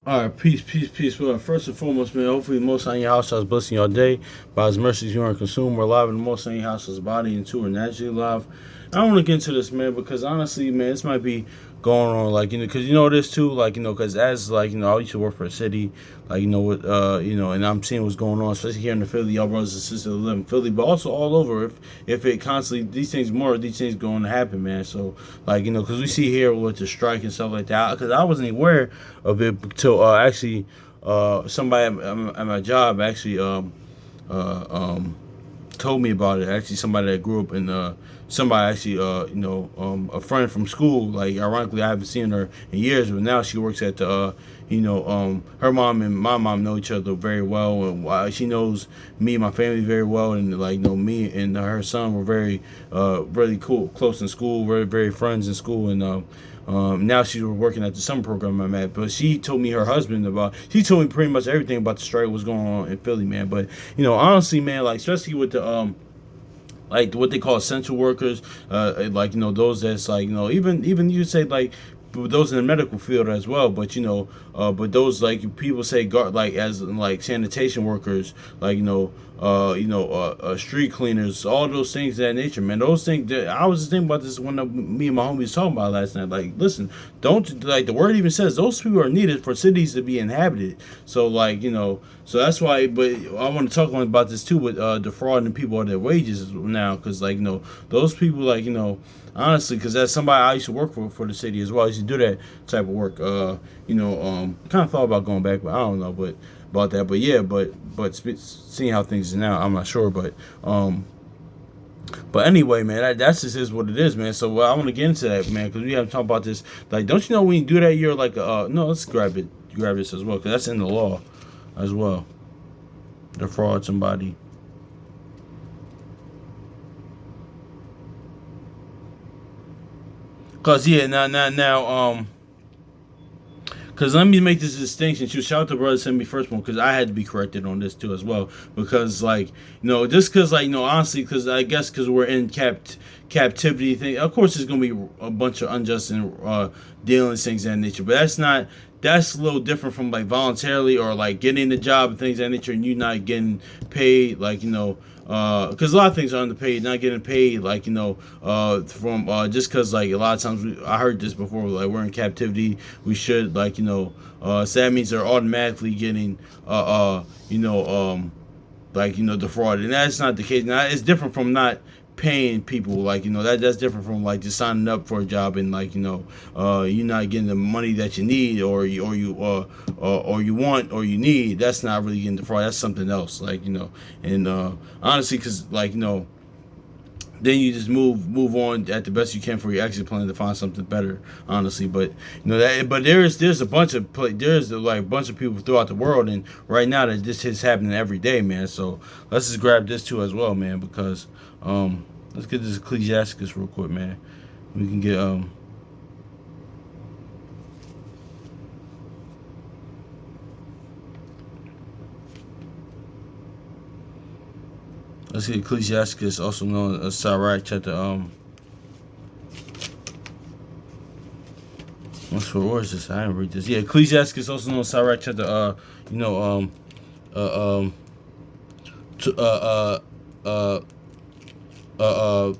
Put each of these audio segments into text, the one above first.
All right, peace, peace, peace. Well, first and foremost, man, hopefully the Most High in your house is blessing your day. By His mercies, you are consumed. We're alive in the Most High in your house's body, and two are naturally alive. I don't want to get into this, man, because honestly, man, this might be going on, like, because this too, like, because as, like, I used to work for a city, like, with, and I'm seeing what's going on, especially here in the Philly, y'all brothers and sisters that live in Philly, but also all over. If it constantly, these things going to happen, man. So, like, because we see here with the strike and stuff like that, because I wasn't aware of it until actually somebody at my job actually told me about it. Actually, somebody that grew up in somebody actually a friend from school. Like, ironically, I haven't seen her in years, but now she works at the her mom and my mom know each other very well, and she knows me and my family very well, and like, me and her son were very really cool, close in school, very very friends in school, and now she's working at the summer program I'm at. But she told me she told me pretty much everything about the strike, what's going on in Philly, man. But honestly, man, like, especially with the like what they call essential workers, like, those that's like, even you say, like, those in the medical field as well, but but those, like, people say, like, as like sanitation workers, like, street cleaners, all those things of that nature, man. Those things that I was just thinking about this when me and my homies talking about last night. Like, listen, don't, like, the word even says those people are needed for cities to be inhabited. So, like, so that's why. But I want to talk about this too, with defrauding people of their wages now, because, like, those people, like, honestly, because that's somebody I used to work for the city as well. I used to do that type of work. Kind of thought about going back, but I don't know, but about that. But yeah, but seeing how things are now, I'm not sure. But anyway, man, that's just is what it is, man. So I want to get into that, man, because we haven't talked about this. Like, don't you know when you do that, you're like, no, let's grab this as well, because that's in the law as well. Defraud somebody. Cause yeah, now, cause let me make this distinction. Shout out to brother send me first one, cause I had to be corrected on this too as well. Because, like, just cause, like, honestly, cause I guess cause we're in captivity thing. Of course, there's gonna be a bunch of unjust and dealings, things of that nature. But that's a little different from, like, voluntarily, or like getting the job and things of that nature, and you not getting paid, like, because a lot of things are underpaid, not getting paid, like, from just because, like, a lot of times I heard this before, like, we're in captivity, we should, like, so that means they're automatically getting defrauded, and that's not the case. Now, it's different from not paying people, like, that's different from, like, just signing up for a job and, like, you're not getting the money that you need, or you want, or you need. That's not really getting defrauded. That's something else, like, and honestly, because, like, then you just move on at the best you can for your exit plan to find something better, honestly. But but there's a bunch of like a bunch of people throughout the world, and right now that this is happening every day, man. So let's just grab this too as well, man, because let's get this Ecclesiasticus real quick, man. We can get let's get Ecclesiasticus, also known as Sirach, chapter where is this? I didn't read this. Yeah, Ecclesiasticus, also known as Sirach, chapter t- uh, uh, uh,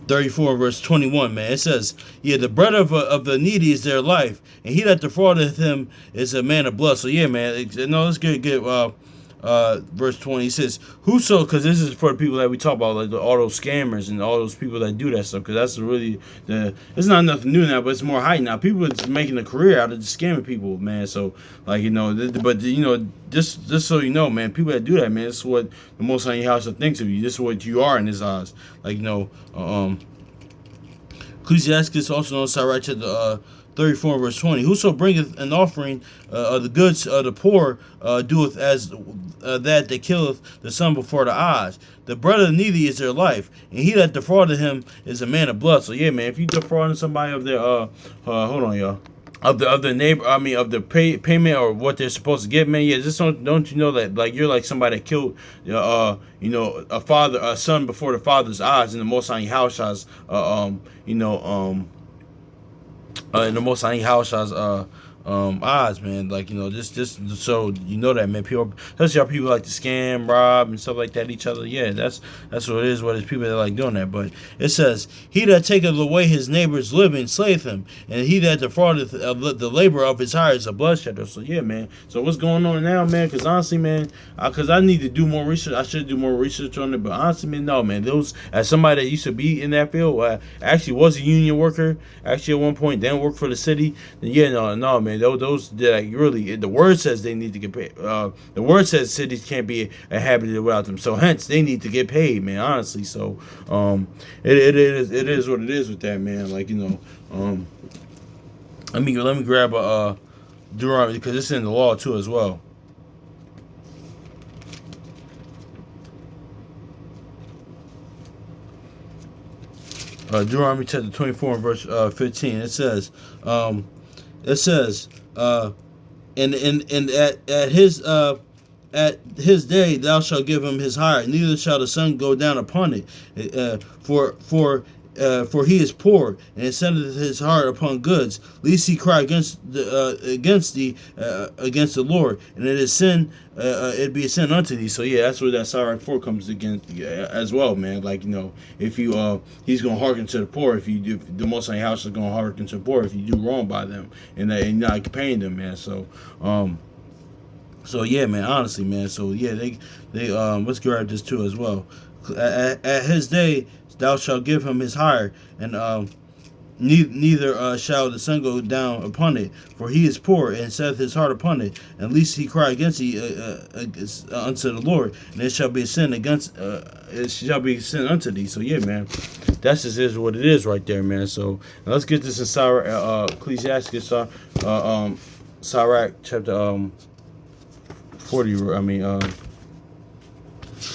34 verse 21, man. It says, yeah, the bread of the needy is their life, and he that defraudeth him is a man of blood. So yeah, man, let's get verse 20. He says, whoso, because this is for the people that we talk about, like all those scammers and all those people that do that stuff, because that's really it's not nothing new now, but it's more heightened now. People are making a career out of just scamming people, man. So, like, just so you know, man, people that do that, man, this is what the Most High house thinks of you. This is what you are in his eyes. Like, Ecclesiastes, also known as Sirach, 34 verse 20. Whoso bringeth an offering of the goods of the poor doeth as that killeth the son before the eyes. The bread of the needy is their life, and he that defrauded him is a man of blood. So yeah, man, if you defrauding somebody of their hold on, y'all, of the neighbor, I mean, of the payment or what they're supposed to get, man. Yeah, just don't you know that, like, you're like somebody that killed a son before the father's eyes in the Most High house in the Most High house odds, man. Like, just so you know that, man. People, especially how people like to scam, rob, and stuff like that each other. Yeah, that's what it is. What is people that like doing that? But it says, "He that taketh away his neighbor's living slayeth him, and he that defraudeth the labor of his hire is a bloodshedder." So yeah, man. So what's going on now, man? Because honestly, man, because I need to do more research. I should do more research on it. But honestly, man, no, man. Those, as somebody that used to be in that field, actually was a union worker. Actually, at one point, then worked for the city. Then yeah, no, man. Those like really, the word says they need to get paid. The word says cities can't be inhabited without them. So hence, they need to get paid, man. Honestly, so it is what it is with that, man. Like, let me grab a Deuteronomy, because it's in the law too as well. Deuteronomy chapter 24 and verse 15. It says, and at his day thou shalt give him his hire, neither shall the sun go down upon it, for he is poor, and setteth his heart upon goods, lest he cry against the Lord, and it is sin. It be a sin unto thee. So yeah, that's where that Sirach 4 comes against as well, man. Like, if you he's gonna hearken to the poor. If you do, the Most High house is gonna hearken to the poor if you do wrong by them and not paying them, man. So yeah, man. Honestly, man. So yeah, they let's grab this too as well. At his day thou shalt give him his hire, and neither shall the sun go down upon it, for he is poor, and setteth his heart upon it, and lest he cry against thee unto the Lord, and it shall be a sin unto thee. So yeah, man, that's just is what it is right there, man. So now let's get this in Ecclesiastes, Sirach chapter 40. I mean,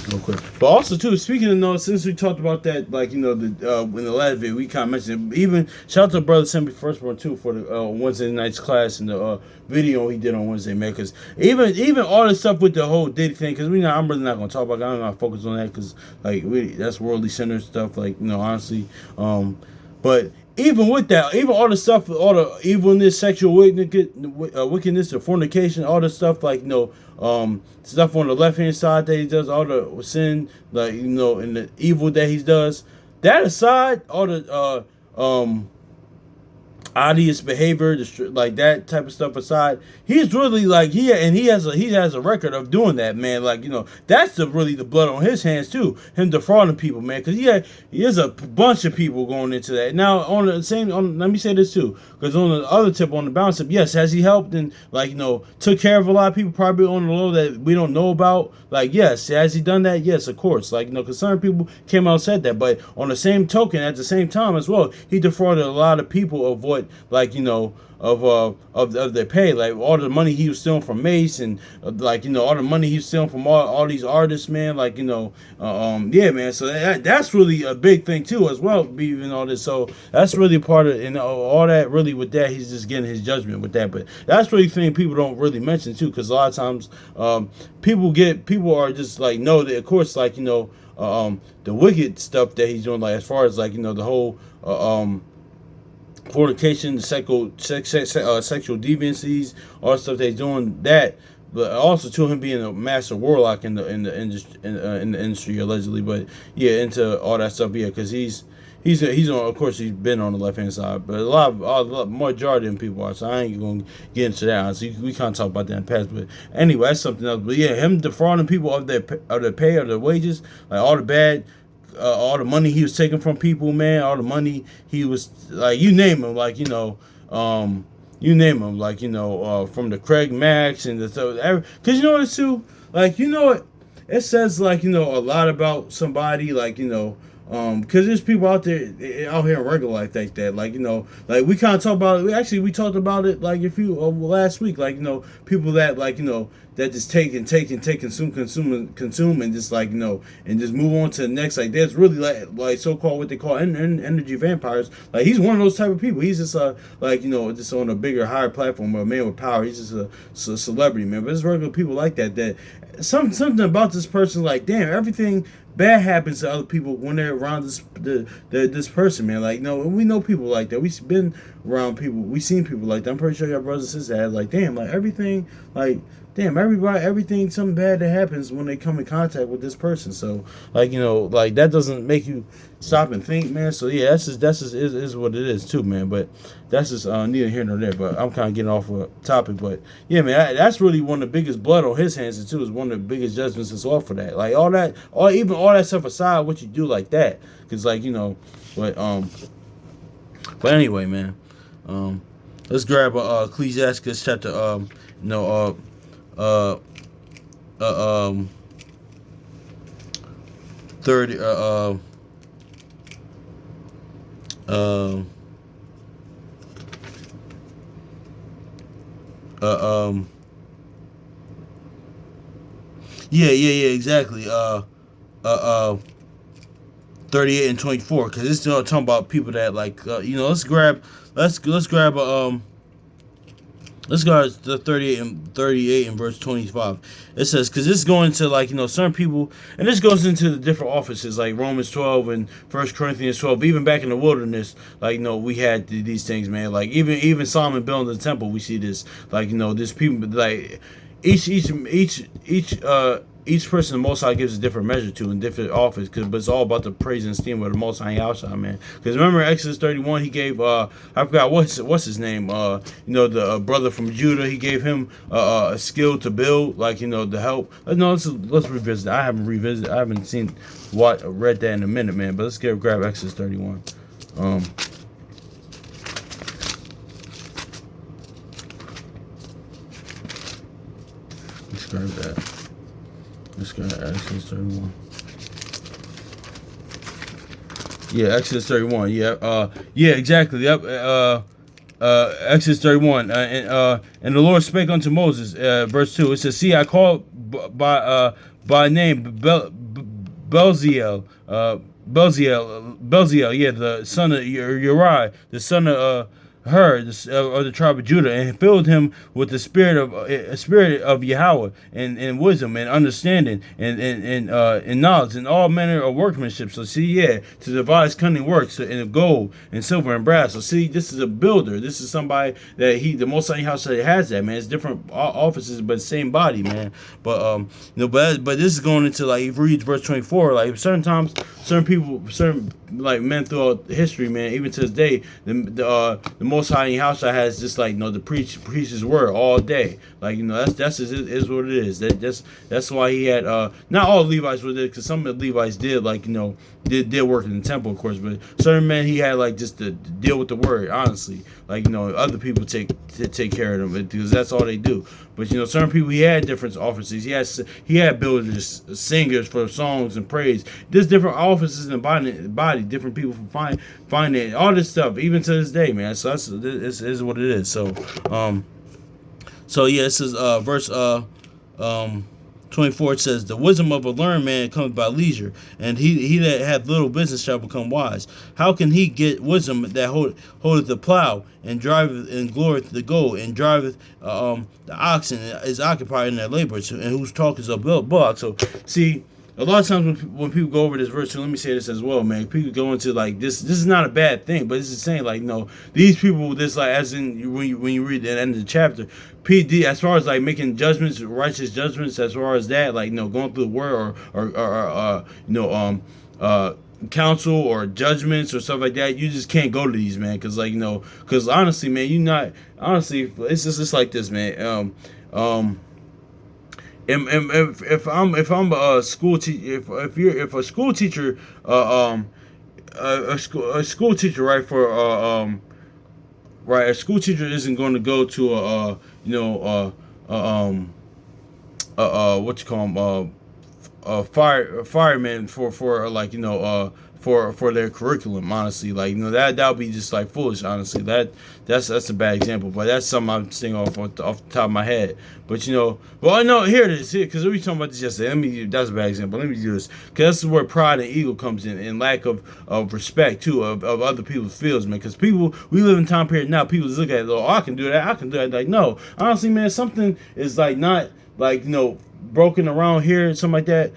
real quick. But also too, speaking of notes, since we talked about that, like, in the last video, we kind of mentioned it. Even shout out to Brother Simply Firstborn too for the Wednesday night's class and the video he did on Wednesday, man. Because even all the stuff with the whole Diddy thing, because I'm really not gonna talk about it. I'm not focused on that, because like that's worldly center stuff. Like, honestly, but. Even with that, even all the stuff, all the evilness, sexual wickedness, the fornication, all the stuff, like, stuff on the left hand side that he does, all the sin, like, and the evil that he does. That aside, all the odious behavior, like that type of stuff aside, he's really like he has a record of doing that, man. Like, that's really the blood on his hands too. Him defrauding people, man, because he has a bunch of people going into that. Now let me say this too, because on the other tip, on the balance tip, yes, has he helped and took care of a lot of people probably on the low that we don't know about? Like, yes, has he done that? Yes, of course. Like, because certain people came out and said that, but on the same token, at the same time as well, he defrauded a lot of people of what, like, of their pay, like all the money he was stealing from Mace, and all the money he was stealing from all these artists, man. Like, yeah, man. So that's really a big thing too, as well. Even all this, so that's really part of, all that. Really, with that, he's just getting his judgment with that. But that's really the thing people don't really mention too, because a lot of times, people are just like, no, that of course, like, the wicked stuff that he's doing, like as far as like, the whole fornication, sexual deviancies, all the stuff that he's doing, that, but also to him being a master warlock in the industry allegedly. But yeah, into all that stuff, yeah, because he's on, of course, he's been on the left hand side, but a lot majority of people are. So I ain't gonna get into that. So we can't talk about that in the past. But anyway, that's something else. But yeah, him defrauding people of their pay, of their wages, like all the bad. All the money he was taking from people, man. All the money he was, like, you name him, like, from the Craig Max and the, because you know what too, like, it says, like, a lot about somebody, like, because there's people out here in regular life like that, like, like we kind of talk about it. We talked about it, like, last week, like, people that, like, that just take, consume, and just, like, and just move on to the next. Like, there's really like so-called what they call energy vampires. Like, he's one of those type of people. He's just just on a bigger, higher platform, a man with power. He's just a celebrity, man. But there's regular people like that. That something about this person, like, damn, everything bad happens to other people when they're around this person, man. Like, no, we know people like that. We've been around people. We've seen people like that. I'm pretty sure your brothers and sisters had, like, damn, like, everything, like, damn, everything, something bad that happens when they come in contact with this person. So, like, like, that doesn't make you stop and think, man. So, yeah, that's just is what it is, too, man. But that's just neither here nor there. But I'm kind of getting off a topic. But, yeah, man, that's really one of the biggest blood on his hands, too, is one of the biggest judgments that's off for that. Like, even all that stuff aside, what you do like that. Because, like, but anyway, man, let's grab Ecclesiastes chapter, 30 yeah, exactly. 38 and 24, because it's talking about people that, like, let's go to 38 and verse 25. It says, because this is going to, like, certain people, and this goes into the different offices, like Romans 12 and 1 Corinthians 12. Even back in the wilderness, like, we had these things, man. Like, even Solomon building the temple, we see this. Like, there's people, like, each person the Most High gives a different measure to in different office, but it's all about the praise and esteem of the Most High outside, man. Because remember Exodus 31, he gave I forgot what's his name, the brother from Judah. He gave him a skill to build, like, to help. No, let's revisit. I haven't read that in a minute, man. But let's grab Exodus 31. Let's grab that. Let's go to Exodus 31. Yeah, Exodus 31. Yeah, exactly. Yep. Exodus 31. And the Lord spake unto Moses, verse 2. It says, "See, I call by name Belziel, yeah, the son of Uriah, the son of of the tribe of Judah, and filled him with the spirit of Yahweh, and wisdom and understanding and knowledge and all manner of workmanship." So see, yeah, to devise cunning works in gold and silver and brass. So see, this is a builder. This is somebody that the Most High house that has that, man. It's different offices, but same body, man. But but this is going into, like, if you read verse 24, like, certain times, certain people, like, men throughout history, man, even to this day, the Most High house has just, like, to preach his word all day. Like, that's is what it is. That's why he had not all Levites were there, because some of the Levites did, like, did work in the temple, of course, but certain men he had, like, just to deal with the word, honestly. Like, other people take care of them, because that's all they do. But certain people, he had different offices. He had builders, singers for songs and praise. There's different offices in the body, different people find it, all this stuff, even to this day, man. So this is what it is. So yeah, it says verse 24, it says, "The wisdom of a learned man comes by leisure, and he that hath little business shall become wise. How can he get wisdom that holdeth the plow, and driveth and gloreth the goat, and driveth the oxen, is occupied in their labor, and whose talk is a bullock?" So see, a lot of times when people go over this verse, so let me say this as well, man. People go into, like, this is not a bad thing, but this is saying, like, these people, this, like, as in when you read the end of the chapter, PD, as far as, like, making judgments, righteous judgments, as far as that, like, going through the word or counsel or judgments or stuff like that, you just can't go to these, man, because, like, because honestly, man, it's just like this, man. If I'm a school teacher, if a school teacher, a school teacher, right, right, a school teacher isn't going to go to what you call them, firemen for like, for their curriculum, honestly. Like, that would be just, like, foolish, honestly. That's a bad example, but that's something I'm saying off the top of my head. But well, I know, here it is, here, because we were talking about this yesterday. That's a bad example. Let me do this, because this is where pride and ego comes in, and lack of respect too of other people's feelings, man. Because we live in time period now, people just look at it, oh, I can do that. Like, no, honestly, man, something is, like, not, like, broken around here and something like that,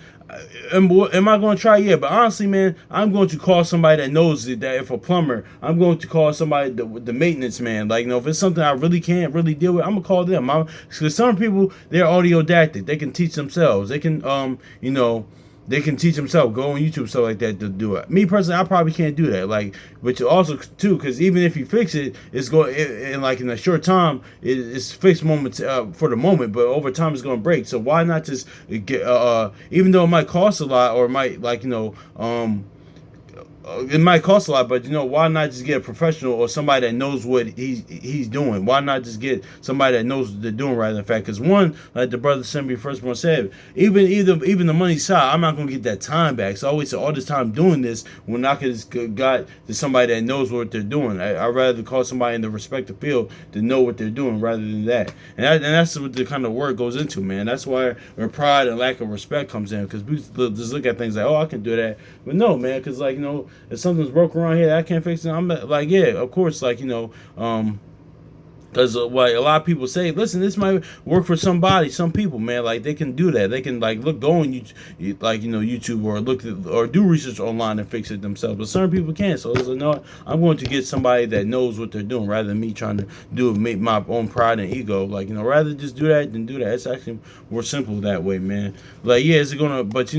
am I going to try? Yeah, but honestly, man, I'm going to call somebody that knows it. That if a plumber, I'm going to call somebody the maintenance man. Like, if it's something I really can't really deal with, I'm gonna call them. Because some people, they're autodidactic. They can teach themselves. They can they can teach themselves, go on YouTube, stuff like that to do it. Me personally, I probably can't do that. Like, which also too, because even if you fix it, it's going in like in a short time, it's fixed moments for the moment, but over time it's going to break. So why not just get even though it might cost a lot or it might it might cost a lot, but why not just get a professional or somebody that knows what he's doing? Why not just get somebody that knows what they're doing rather than fact? Because one, like the brother Simbi firstborn said, even the money side, I'm not gonna get that time back. So I always say all this time doing this when I could just got to somebody that knows what they're doing. I'd rather call somebody in the respective field to know what they're doing rather than that. And that's what the kind of work goes into, man. That's why where pride and lack of respect comes in, because we just look at things like, oh, I can do that, but no, man, because if something's broken around here, I can't fix it. I'm like, yeah, of course, like because like a lot of people say, listen, this might work for somebody, some people, man. Like they can do that. They can like go on YouTube, like YouTube, or look at, or do research online and fix it themselves. But certain people can't. So no, I'm going to get somebody that knows what they're doing rather than me trying to make my own pride and ego. Like rather just do that than do that. It's actually more simple that way, man. Like yeah, is it gonna? But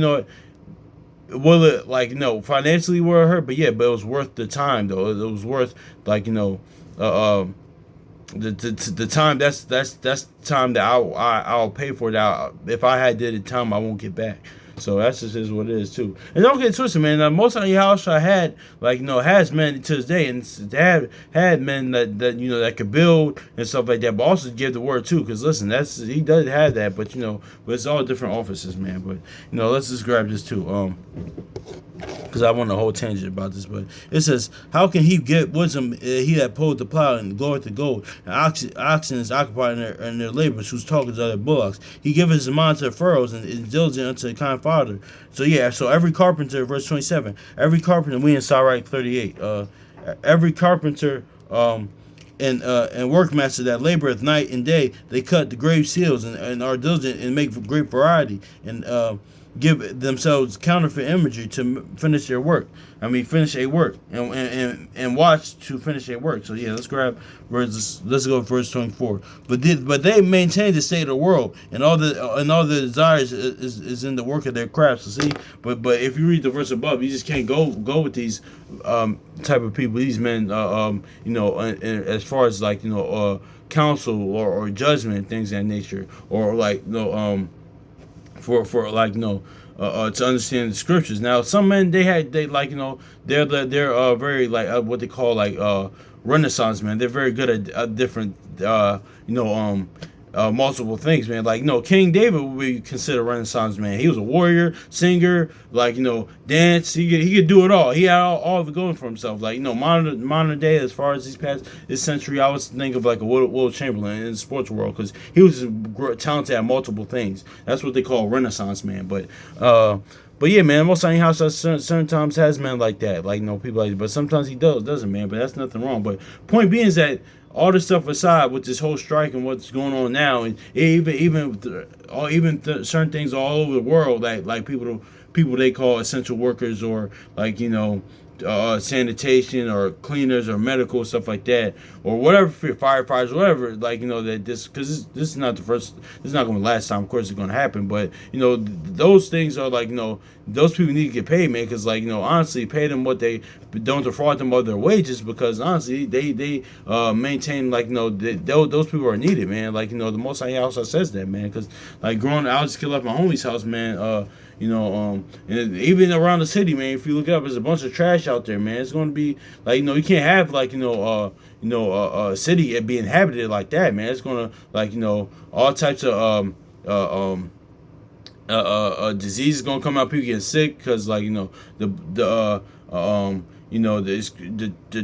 will it financially will it hurt? But yeah, but it was worth the time though. It was worth the time. That's time that I'll pay for that. If I had did it time, I won't get back. So that's just is what it is too. And don't get twisted, man. Most of your house I had has men to this day, and had men that could build and stuff like that, but also give the word too. Because listen, he does have that, but but it's all different offices, man. But let's just grab this too. Because I want a whole tangent about this, but it says, how can he get wisdom? He that pulled the plow and goeth the gold, and oxen is occupied in their labors, whose talkers are their bullocks. He giveth his mind to the furrows, and is diligent unto the kind father. So yeah, so every carpenter, verse 27, every carpenter, we in Sirach 38, every carpenter and workmaster that laboreth night and day, they cut the grave seals and are diligent and make great variety, and give themselves counterfeit imagery to finish their work. Finish a work and watch to finish a work. So yeah, let's go to verse 24. But they maintain the state of the world, and all the desires is in the work of their craft. So see, but if you read the verse above, you just can't go with these type of people, these men. As far as counsel or judgment, things of that nature, or to understand the scriptures. Now, some men they're very what they call Renaissance men. They're very good at different multiple things, man. King David would be considered a Renaissance man. He was a warrior, singer, dance. He could do it all. He had all of it going for himself. Modern day, as far as this century, I was think of a Will Chamberlain in the sports world, because he was talented at multiple things. That's what they call a Renaissance man. But yeah, man, most tiny house certain times has men like that, people like that. But sometimes he doesn't, man. But that's nothing wrong. But point being is that all this stuff aside, with this whole strike and what's going on now, and even certain things all over the world, like people they call essential workers, or sanitation or cleaners or medical stuff like that, or whatever, firefighters, whatever. That because this is not the first. This is not going to be the last time. Of course, it's going to happen. But those things are those people need to get paid, man. Because honestly, pay them what they don't defraud them of their wages. Because honestly, they maintain those people are needed, man. The Most High house says that, man. Because growing, I just left my homie's house, man. And even around the city, man, if you look up, there's a bunch of trash out there, man. It's going to be you can't have a city be inhabited like that, man. It's going to all types of diseases going to come out, people getting sick because the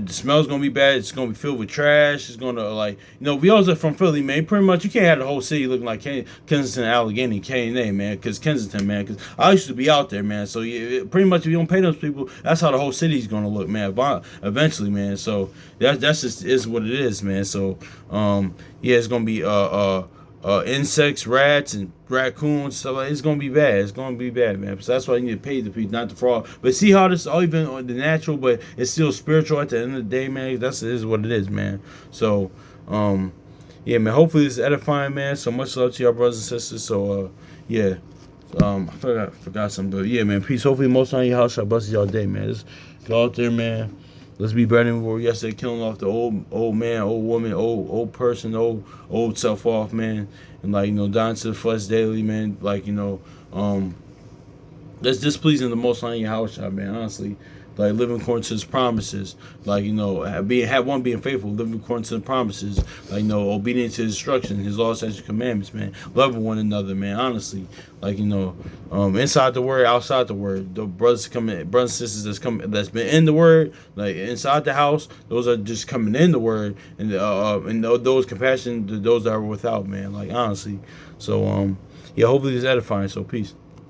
smell's gonna be bad. It's gonna be filled with trash. It's gonna we also from Philly, man. Pretty much you can't have the whole city looking like Kensington, Allegheny, K&A, man. Because Kensington, man. Because I used to be out there, man. So pretty much if you don't pay those people, that's how the whole city's gonna look, man. Eventually, man. So that's just is what it is, man. So yeah, it's gonna be insects, rats, and raccoons, stuff like that. It's gonna be bad. It's gonna be bad, man. So that's why you need to pay the people, not the fraud. But see how this all even on the natural, but it's still spiritual at the end of the day, man. This is what it is, man. So, yeah, man. Hopefully this is edifying, man. So much love to y'all brothers and sisters. So, yeah. I forgot something, but yeah, man. Peace. Hopefully, most on your house shall bless y'all day, man. Just go out there, man. Let's be better than we were yesterday, killing off the old man, old woman, old person, old self off, man, and like dying to the flesh daily, man. Like that's displeasing the most on your house, man. Honestly, like living according to His promises, like being faithful, living according to the promises, like obedient to His instruction, His laws, statutes, commandments, man. Loving one another, man. Honestly, like inside the word, outside the word. The brothers and sisters that's been in the word, like inside the house, those are just coming in the word, and those compassion to those that are without, man. Like honestly, so yeah. Hopefully, it's edifying. So peace.